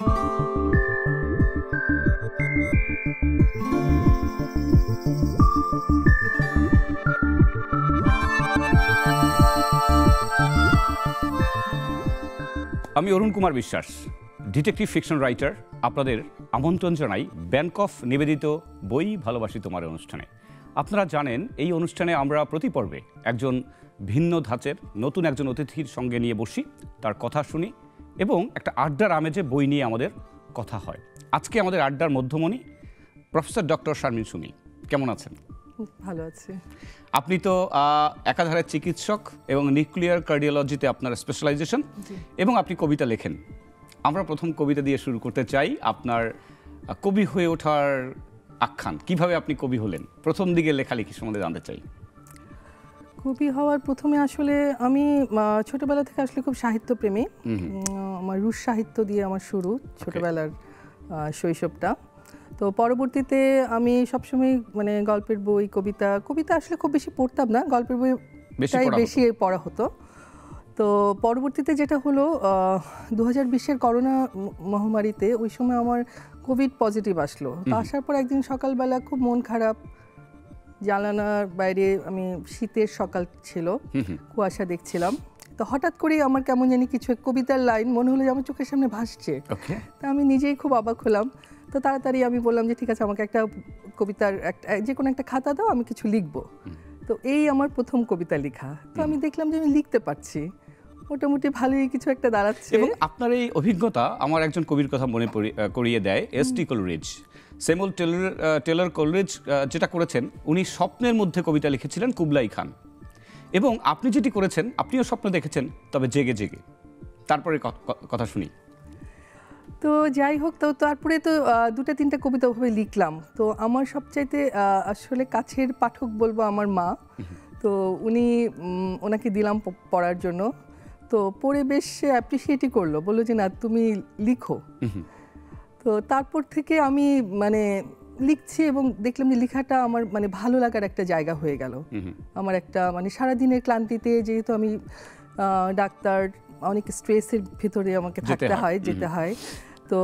আমি Arun Kumar Biswas, detective fiction writer. আপনাদের আমন্ত্রণ জানাই ব্যানকফ নিবেদিত বই ভালোবাসি তোমার অনুষ্ঠানে। আপনারা জানেন এই অনুষ্ঠানে আমরা প্রতি পর্বে একজন ভিন্ন ধাঁচের নতুন একজন অতিথির সঙ্গে নিয়ে বসি, তার কথা শুনি এবং একটা আড্ডার আমেজে বই নিয়ে আমাদের কথা হয়। আজকে আমাদের আড্ডার মধ্যমণি প্রফেসর ডক্টর শারমিন সুমি। কেমন আছেন? ভালো আছি। আপনি তো একাধারে চিকিৎসক এবং নিউক্লিয়ার কার্ডিওলজিতে আপনার স্পেশালাইজেশন, এবং আপনি কবিতা লেখেন। আমরা প্রথম কবিতা দিয়ে শুরু করতে চাই। আপনার কবি হয়ে ওঠার আখ্যান, কিভাবে আপনি কবি হলেন, প্রথম দিকে লেখালেখি সম্বন্ধে জানতে চাই। কবি হওয়ার প্রথমে আসলে আমি ছোটবেলা থেকে আসলে খুব সাহিত্যপ্রেমী। আমার রুশ সাহিত্য দিয়ে আমার শুরু ছোটবেলার শৈশবটা। তো পরবর্তীতে আমি সবসময় মানে গল্পের বই, কবিতা আসলে খুব বেশি পড়তাম না, গল্পের বই বেশি পড়া হতো। তো পরবর্তীতে যেটা হলো 2020-এর করোনা মহামারীতে, ওই সময় আমার কোভিড পজিটিভ আসলো। তো আসার পর একদিন সকালবেলা খুব মন খারাপ, জানালার বাইরে আমি শীতের সকাল ছিল, কুয়াশা দেখছিলাম। তো হঠাৎ করেই আমার কেমন জানি কিছু কবিতার লাইন মনে হলো যে আমার চোখের সামনে ভাসছে। তো আমি নিজেই খুব অবাক হলাম। তো তাড়াতাড়ি আমি বললাম যে ঠিক আছে, আমাকে একটা কবিতার যে কোনো একটা খাতা দাও, আমি কিছু লিখবো। তো এই আমার প্রথম কবিতা লেখা। তো আমি দেখলাম যে আমি লিখতে পারছি, মোটামুটি ভালোই কিছু একটা দাঁড়াচ্ছে। এবং আপনার এই অভিজ্ঞতা আমার একজন কবির কথা মনে করিয়ে দেয়, S T. Coleridge. Samuel Taylor Coleridge যেটা করেছেন, উনি স্বপ্নের মধ্যে কবিতা লিখেছিলেন কুবলাই খান, এবং আপনি যেটি করেছেন, আপনিও স্বপ্ন দেখেছেন, তবে জেগে জেগে। তারপরে কথা শুনি। তো যাই হোক, তো তারপরে তো দুটা তিনটা কবিতা ওভাবে লিখলাম। তো আমার সবচাইতে আসলে কাছের পাঠক বলবো আমার মা। তো ওনাকে দিলাম পড়ার জন্য। তো পড়ে বেশ অ্যাপ্রিসিয়েটই করলো, বললো যে না তুমি লিখো। তো তারপর থেকে আমি মানে লিখছি এবং দেখলাম যে লেখাটা আমার মানে ভালো লাগার একটা জায়গা হয়ে গেল। আমার একটা মানে সারাদিনের ক্লান্তিতে, যেহেতু আমি ডাক্তার, অনেক স্ট্রেসের ভিতরে আমাকে যেতে হয়। তো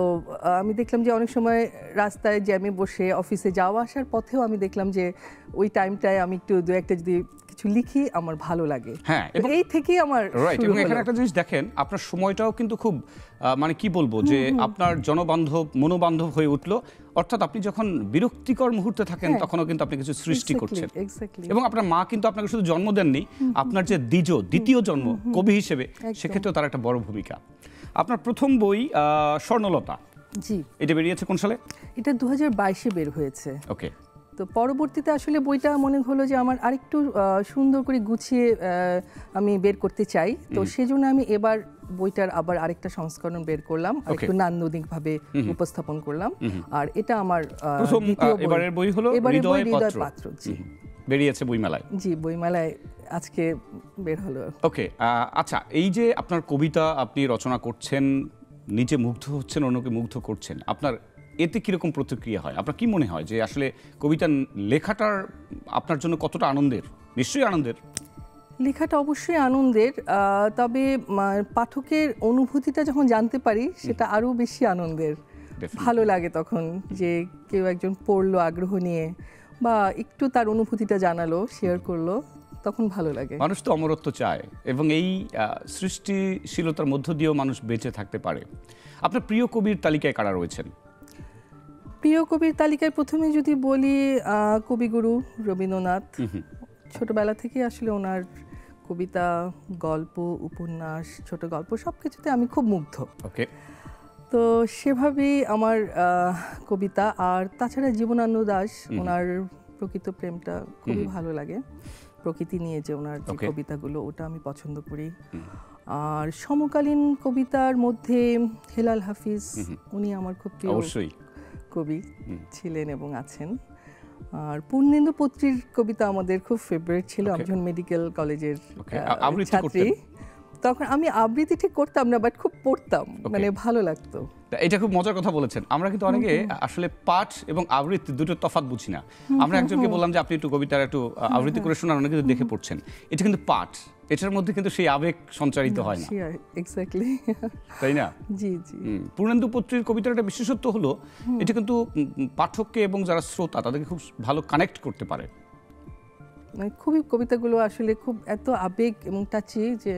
আমি দেখলাম যে অনেক সময় রাস্তায় জ্যামে বসে অফিসে যাওয়া আসার পথেও আমি দেখলাম যে ওই টাইমটায় আমি একটু দু একটা যদি কিছু লিখি আমার ভালো লাগে। হ্যাঁ, এবং এই থেকেই আমার এবং এখানে একটা জিনিস দেখেন, আপনার সময়টাও কিন্তু খুব মানে কি বলবো যে আপনার জনবান্ধব, মনোবান্ধব হয়ে উঠলো। অর্থাৎ আপনি যখন বিরক্তিকর মুহূর্তে থাকেন, তখনও কিন্তু আপনি কিছু সৃষ্টি করছেন। এবং আপনার মা কিন্তু আপনাকে শুধু জন্ম দেননি, আপনার যে দ্বিতীয় জন্ম কবি হিসেবে, সেক্ষেত্রেও তার একটা বড় ভূমিকা। আপনার প্রথম বই স্বর্ণলতা, জি, এটা বেরিয়েছে কোন সালে? এটা 2022-এ বের হয়েছে। ওকে। তো পরবর্তীতে আসলে বইটা মনে হলো যে আমার আরেকটু সুন্দর করে গুছিয়ে আমি বের করতে চাই। তো সেজন্য আমি এবার বইটার আবার আরেকটা সংস্করণ বের করলাম, একটু নান্দনিকভাবে উপস্থাপন করলাম। আর এটা আমার এবারের বই হলো হৃদয় পাত্র। জি, বেরিয়েছে বইমেলায়। জি, বইমেলায় আজকে বের হলো। ওকে, আচ্ছা, এই যে আপনার কবিতা আপনি রচনা করছেন, নিজে মুগ্ধ হচ্ছেন, অন্যকে মুগ্ধ করছেন, আপনার এতে কীরকম প্রতিক্রিয়া হয়? আপনার কি মনে হয় যে আসলে কবিতা লেখাটার আপনার জন্য কতটা আনন্দের? নিশ্চয়ই আনন্দের। লেখাটা অবশ্যই আনন্দের, তবে পাঠকের অনুভূতিটা যখন জানতে পারি সেটা আরও বেশি আনন্দের। ভালো লাগে তখন যে কেউ একজন পড়লো আগ্রহ নিয়ে, বা একটু তার অনুভূতিটা জানালো, শেয়ার করলো, তখন ভালো লাগে। মানুষ তো অমরত্ব চায়, এবং এই সৃষ্টিশীলতার মধ্য দিয়েও মানুষ বেঁচে থাকতে পারে। আপনার প্রিয় কবির তালিকায় কারা রয়েছেন? প্রিয় কবির তালিকায় প্রথমে যদি বলি, কবিগুরু রবীন্দ্রনাথ। ছোটবেলা থেকে আসলে ওনার কবিতা, গল্প, উপন্যাস, ছোট গল্প সব কিছুতে আমি খুব মুগ্ধ। ওকে। তো সেভাবেই আমার কবিতা। আর তাছাড়া জীবনানন্দ দাশ, ওনার প্রকৃত প্রেমটা খুবই ভালো লাগে। প্রকৃতি নিয়ে যে ওনার যে কবিতাগুলো, ওটা আমি পছন্দ করি। আর সমকালীন কবিতার মধ্যে হেলাল হাফিজ, উনি আমার খুব প্রিয় কবি ছিলেন এবং আছেন। আর পূর্ণেন্দু পত্রীর কবিতা আমাদের খুব ফেভারিট ছিল, আমি যখন মেডিকেল কলেজের ছাত্রী। তখন আমি আবৃত্তি ঠিক করতাম না, বাট খুব পড়তাম, মানে ভালো লাগতো। এটা খুব মজার কথা বলেছেন। আমরা কিন্তু অনেকে আসলে পাঠ এবং আবৃত্তি দুটো তফাৎ বুঝি না। আমরা একজনকে বললাম যে আপনি একটু কবিতার একটু আবৃত্তি করে শোনান, অনেকে কিন্তু দেখে পড়ছেন। এটা কিন্তু পাঠ, এটার মধ্যে কিন্তু সেই আবেগ সঞ্চারিত হয় না, এক্স্যাক্টলি, তাই না? জি জি। পূর্ণেন্দু পত্রীর কবিতার একটা বিশেষত্ব হলো এটা কিন্তু পাঠককে এবং যারা শ্রোতা তাদেরকে খুব ভালো কানেক্ট করতে পারে। মানে খুবই কবিতাগুলো আসলে খুব এত আবেগ এবং টাচি যে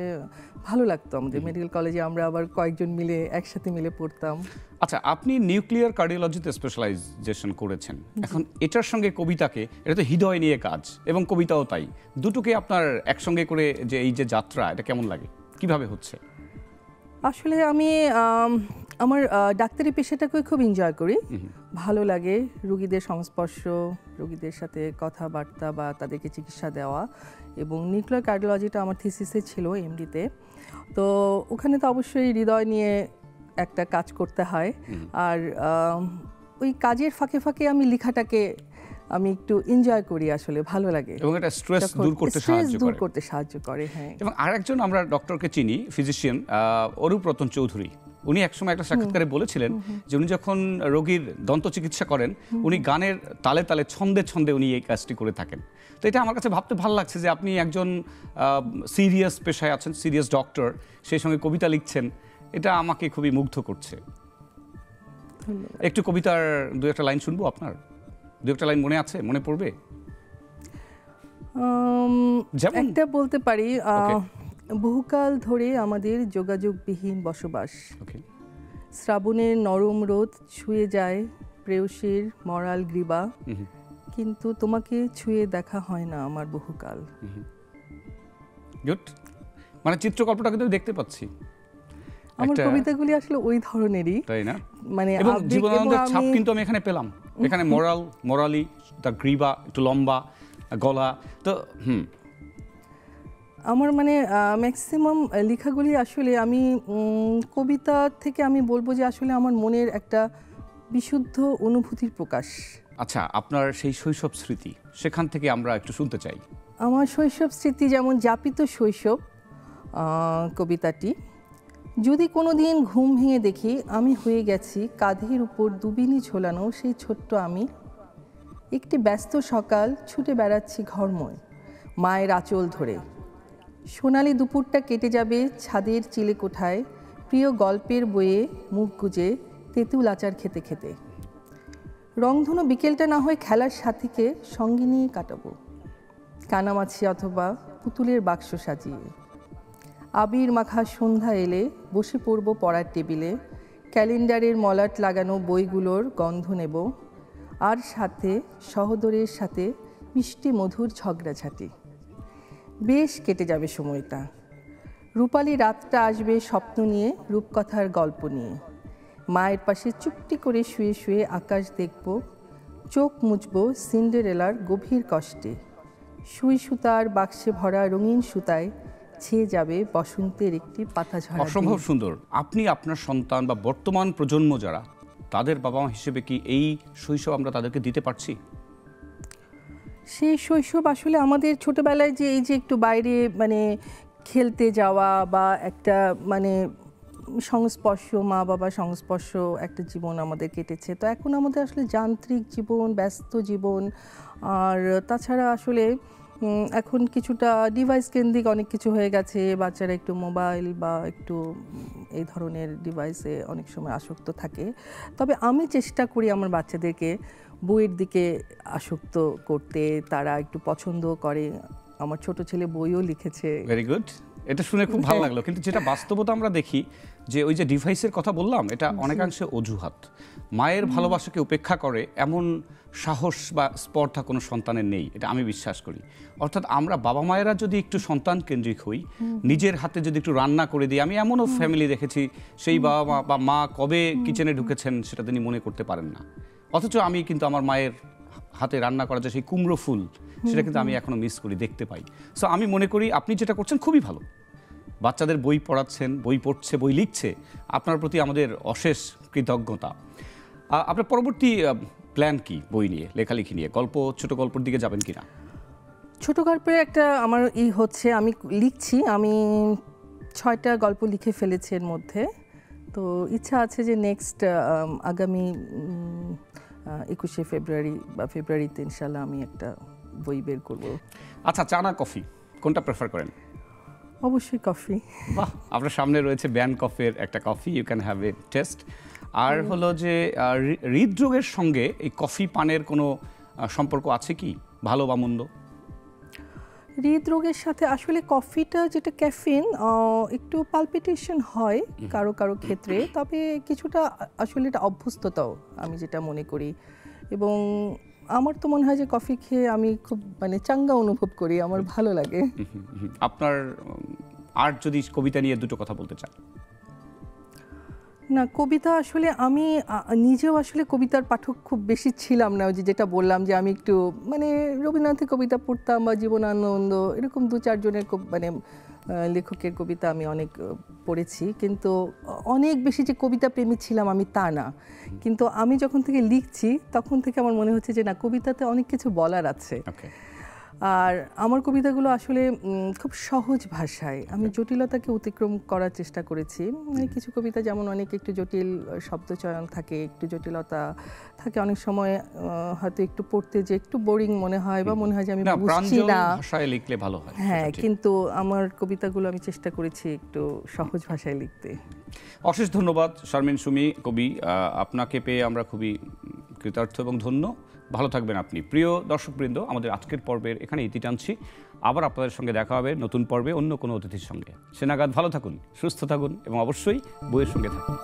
ভালো লাগতো। আমাদের মেডিকেল কলেজে আমরা আবার কয়েকজন মিলে একসাথে মিলে পড়তাম। আচ্ছা, আপনি নিউক্লিয়ার কার্ডিওলজিতে স্পেশালাইজেশন করেছেন, এখন এটার সঙ্গে কবিতাকে, এটা তো হৃদয় নিয়ে কাজ এবং কবিতাও তাই, দুটোকে আপনার একসঙ্গে করে যে এই যে যাত্রা, এটা কেমন লাগে, কিভাবে হচ্ছে? আসলে আমি আমার ডাক্তারি পেশাটাকে খুব এনজয় করি, ভালো লাগে। রোগীদের সংস্পর্শ, রোগীদের সাথে কথাবার্তা বা তাদেরকে চিকিৎসা দেওয়া, এবং নিউক্লিয়ার কার্ডিওলজিটা আমার থিসিসে ছিল এমডিতে। তো ওখানে তো অবশ্যই হৃদয় নিয়ে একটা কাজ করতে হয়, আর ওই কাজের ফাঁকে ফাঁকে আমি লেখাটাকে আমি একটু এনজয় করি, আসলে ভালো লাগে এবং এটা স্ট্রেস দূর করতে সাহায্য করে। হ্যাঁ, এবং আরেকজন আমরা ডক্টরকে চিনি, ফিজিশিয়ান অরূপ রতন চৌধুরী। উনি একসময় একটা সাক্ষাৎকারে বলেছিলেন যে উনি যখন রোগীর দন্ত চিকিৎসা করেন, উনি গানের তালে তালে ছন্দে ছন্দে উনি এই কাজটি করে থাকেন। তো এটা আমার কাছে ভাবতে ভালো লাগছে যে আপনি একজন সিরিয়াস পেশায় আছেন, সিরিয়াস ডক্টর, সেই সঙ্গে কবিতা লিখছেন, এটা আমাকে খুবই মুগ্ধ করছে। একটু কবিতার দু একটা লাইন শুনবো আপনার? দু একটা লাইন মনে আছে, মনে পড়বে? একটা বলতে পারি। বহুকাল ধরে আমাদের যোগাযোগবিহীন বসবাস, শ্রাবণের নরম রোদ ছুঁয়ে যায় প্রেয়সীর মরাল গ্রীবা, কিন্তু তোমাকে ছুঁয়ে দেখা হয় না আমার বহুকাল। গুড, মানে চিত্রকল্পটা কিন্তু দেখতে পাচ্ছি। আমার কবিতাগুলি আসলে ওই ধরনেরই, তাই না? মানে এবং জীবনানন্দের ছাপ কিন্তু আমি এখানে পেলাম। এখানে মোরালি, তার গ্রীবা একটু লম্বা গলা, তো আমার মানে ম্যাক্সিমাম লেখাগুলি আসলে আমি কবিতা থেকে আমি বলবো যে আসলে আমার মনের একটা বিশুদ্ধ অনুভূতির প্রকাশ। আচ্ছা, আপনার সেই শৈশব স্মৃতি, সেখান থেকে আমরা একটু শুনতে চাই। আমার শৈশব স্মৃতি যেমন যাপিত শৈশব কবিতাটি, যদি কোনো দিন ঘুম ভেঙে দেখি আমি হয়ে গেছি কাঁধের উপর দুবিনি ঝোলানো সেই ছোট্ট আমি, একটি ব্যস্ত সকাল ছুটে বেড়াচ্ছি ঘরময় মায়ের আঁচল ধরে, সোনালি দুপুরটা কেটে যাবে ছাদের চিলে কোঠায় প্রিয় গল্পের বইয়ে মুখ গুজে তেঁতুল আচার খেতে খেতে, রংধনু বিকেলটা না হয় খেলার সাথীকে সঙ্গে নিয়ে কাটাবো, কানামাছি অথবা পুতুলের বাক্স সাজিয়ে, আবির মাখা সন্ধ্যা এলে বসে পড়ব পড়ার টেবিলে, ক্যালেন্ডারের মলাট লাগানো বইগুলোর গন্ধ নেব, আর সাথে সহোদরের সাথে মিষ্টি মধুর ঝগড়াঝাটি। বেশ কেটে যাবে সময়টা, রূপালী রাতটা আসবে স্বপ্ন নিয়ে, রূপকথার গল্প নিয়ে, মায়ের পাশে চুপটি করে শুয়ে শুয়ে আকাশ দেখব, চোখ মুছব সিন্ডারেলার গভীর কষ্টে, সুই সুতার বাক্সে ভরা রঙিন সুতায় ছেয়ে যাবে বসন্তের একটি পাতা ঝরা। অসম্ভব সুন্দর। আপনি আপনার সন্তান বা বর্তমান প্রজন্ম যারা, তাদের বাবা মা হিসেবে কি এই শৈশব আমরা তাদেরকে দিতে পারছি? সেই শৈশব আসলে আমাদের ছোটবেলায় যে এই যে একটু বাইরে মানে খেলতে যাওয়া বা একটা মানে সংস্পর্শ, মা বাবা সংস্পর্শ একটা জীবন আমাদের কেটেছে। তো এখন আমাদের আসলে যান্ত্রিক জীবন, ব্যস্ত জীবন, আর তাছাড়া আসলে এখন কিছুটা ডিভাইস কেন্দ্রিক অনেক কিছু হয়ে গেছে। বাচ্চারা একটু মোবাইল বা একটু এই ধরনের ডিভাইসে অনেক সময় আসক্ত থাকে। তবে আমি চেষ্টা করি আমার বাচ্চাদেরকে বইয়ের দিকে আসক্ত করতে, তারা একটু পছন্দ করে। আমার ছোট ছেলে বইও লিখেছে। ভেরি গুড, এটা শুনে খুব ভালো লাগলো। কিন্তু যেটা বাস্তবতা আমরা দেখি যে ওই যে ডিভাইসের কথা বললাম, এটা অনেকাংশে অজুহাত। মায়ের ভালোবাসাকে উপেক্ষা করে এমন সাহস বা স্পর্ধা কোনো সন্তানের নেই, এটা আমি বিশ্বাস করি। অর্থাৎ আমরা বাবা মায়েরা যদি একটু সন্তান কেন্দ্রিক হই, নিজের হাতে যদি একটু রান্না করে দিই, আমি এমনও ফ্যামিলি দেখেছি সেই বাবা মা বা মা কবে কিচেনে ঢুকেছেন সেটা তিনি মনে করতে পারেন না, অথচ আমি কিন্তু আমার মায়ের হাতে রান্না করা যে সেই কুমড়ো ফুল, সেটা কিন্তু আমি এখনো মিস করি, দেখতে পাই। সো আমি মনে করি আপনি যেটা করছেন খুবই ভালো। বাচ্চাদের বই পড়াচ্ছেন, বই পড়ছে, বই লিখছে, আপনার প্রতি আমাদের অশেষ কৃতজ্ঞতা। আপনার পরবর্তী প্ল্যান কি বই নিয়ে, লেখালেখি নিয়ে? গল্প, ছোট গল্পের দিকে যাবেন কিনা? ছোট গল্পের একটা আমার হচ্ছে, আমি লিখছি। আমি 6টা গল্প লিখে ফেলেছি এর মধ্যে। তো ইচ্ছা আছে যে নেক্সট আগামী 21শে ফেব্রুয়ারি বা ফেব্রুয়ারিতে ইনশাল্লাহ আমি একটা বই বের করব। আচ্ছা, চা না কফি, কোনটা প্রেফার করেন? অবশ্যই কফি। বাহ, আপনার সামনে রয়েছে ব্যানকফের একটা কফি, you can have a taste. আর হলো যে হৃদরোগের সঙ্গে এই কফি পানের কোনো সম্পর্ক আছে কি, ভালো বা মন্দ? হৃদরোগের সাথে আসলে কফিটা যেটা ক্যাফিন, একটু পালপিটেশন হয় কারো কারো ক্ষেত্রে, তবে কিছুটা আসলে এটা অভ্যস্ততাও আমি যেটা মনে করি। এবং আমার তো মনে হয় যে কফি খেয়ে আমি খুব মানে চাঙ্গা অনুভব করি, আমার ভালো লাগে। আপনার আর যদি কবিতা নিয়ে দুটো কথা বলতে চান? না, কবিতা আসলে আমি নিজেও আসলে কবিতার পাঠক খুব বেশি ছিলাম না। ওই যেটা বললাম যে আমি একটু মানে রবীন্দ্রনাথের কবিতা পড়তাম বা জীবনানন্দ, এরকম 2-4 জনের মানে লেখকের কবিতা আমি অনেক পড়েছি, কিন্তু অনেক বেশি যে কবিতা প্রেমী ছিলাম আমি তা না। কিন্তু আমি যখন থেকে লিখছি তখন থেকে আমার মনে হচ্ছে যে না, কবিতাতে অনেক কিছু বলার আছে। আর আমার কবিতাগুলো আসলে খুব সহজ ভাষায়, আমি জটিলতাকে অতিক্রম করার চেষ্টা করেছি। মানে কিছু কবিতা যেমন অনেক একটু জটিল শব্দচয়ন থাকে, একটু জটিলতা থাকে, অনেক সময় হয়তো একটু পড়তে যে একটু বোরিং মনে হয় বা মনে হয় যে আমি বুঝছি না, ভাষায় লিখলে ভালো হয়। হ্যাঁ, কিন্তু আমার কবিতাগুলো আমি চেষ্টা করেছি একটু সহজ ভাষায় লিখতে। অশেষ ধন্যবাদ শারমিন সুমি কবি, আপনাকে পেয়ে আমরা খুবই কৃতার্থ এবং ধন্য। ভালো থাকবেন আপনি। প্রিয় দর্শকবৃন্দ, আমাদের আজকের পর্বের এখানে ইতি টানছি। আবার আপনাদের সঙ্গে দেখা হবে নতুন পর্বে অন্য কোনো অতিথির সঙ্গে। সে নাগাদ ভালো থাকুন, সুস্থ থাকুন এবং অবশ্যই বইয়ের সঙ্গে থাকুন।